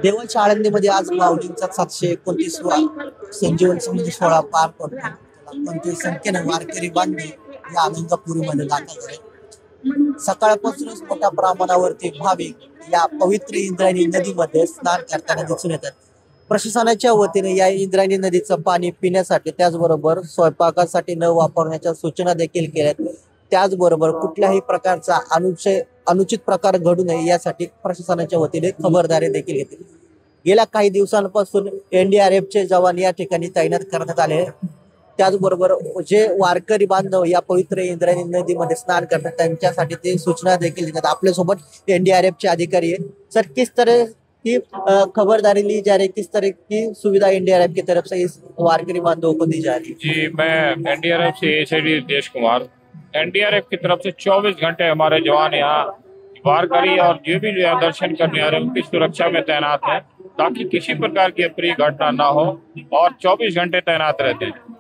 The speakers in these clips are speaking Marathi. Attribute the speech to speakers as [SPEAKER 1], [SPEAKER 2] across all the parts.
[SPEAKER 1] देवाच्या आळंदीमध्ये आज माऊलींचा 729वा संजीवन समाधी सोहळा पार पडतो. लाखोंच्या संख्येने वारकरी बांधव या आनंदपुरीमध्ये दाखल झाले. सकाळपासूनच मोठ्या प्रमाणावरती भाविक या पवित्र इंद्रायणी नदीमध्ये स्नान करताना दिसून येतात. प्रशासनाच्या वतीने या इंद्रायणी नदीचं पाणी पिण्यासाठी त्याचबरोबर स्वयंपाकासाठी न वापरण्याच्या सूचना देखील केल्यात. त्याचबरोबर कुठल्याही प्रकारचा अनुचित प्रकार घडू नये यासाठी प्रशासनाच्या वतीने खबरदारी देखील घेतली. गेल्या काही दिवसांपासून एनडीआरएफचे जवान या ठिकाणी तैनात करण्यात आले. त्याचबरोबर जे वारकरी बांधव या पवित्र इंद्रायणी नदीमध्ये स्नान करतात त्यांच्यासाठी ते सूचना देखील देतात. आपल्यासोबत एनडीआरएफचे अधिकारी है सर, किस तरह की खबरदारी ली जा रही है, किस तरह की सुविधा एनडीआरएफ की तरफ से इस वारकरी बांधवों को दी जा रही है?
[SPEAKER 2] जी, मैं एनडीआरएफ से एसआईडी देश कुमार। एनडीआरएफ की तरफ से 24 घंटे हमारे जवान यहाँ वारकरी और जो भी दर्शन करने आ रहे हैं उनकी सुरक्षा में तैनात है, ताकि किसी प्रकार की अप्रिय घटना ना हो, और 24 घंटे तैनात रहते हैं।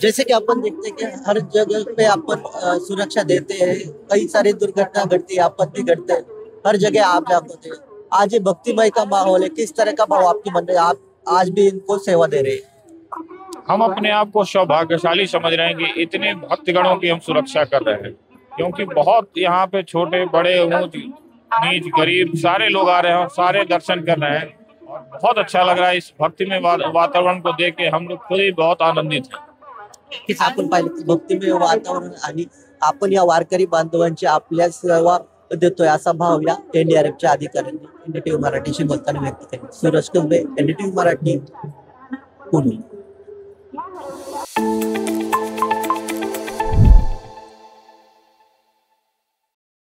[SPEAKER 1] जैसे कि अपन देखते हैं कि हर जगह पे अपन सुरक्षा देते हैं, कई सारी दुर्घटना घटती है, आपत्ति घटते हैं, हर जगह आप होते हैं। आज ये भक्तिमय का माहौल है, किस तरह का भाव आपकी मन है, आप आज भी इनको सेवा दे रहे हैं?
[SPEAKER 2] हम अपने आप को सौभाग्यशाली समझ रहे हैं कि इतने भक्तगणों की हम सुरक्षा कर रहे हैं, क्योंकि बहुत यहाँ पे छोटे बड़े ऊंच नीच गरीब सारे लोग आ रहे हैं, सारे दर्शन कर रहे हैं, और बहुत अच्छा लग रहा है। इस भक्तिमय वातावरण को देख के हम लोग खुद ही बहुत आनंदित हैं।
[SPEAKER 1] की आपण पाहिलं भक्तिमय वातावरण आणि आपण या वारकरी बांधवांची आपल्या सेवा देतोय असा भाव या एनडीआरएफच्या अधिकाऱ्यांनी एनडीटीव्ही मराठीशी बोलताना व्यक्त केला. सूरज कुंबे, एनडीटीव्ही मराठी, पुणे.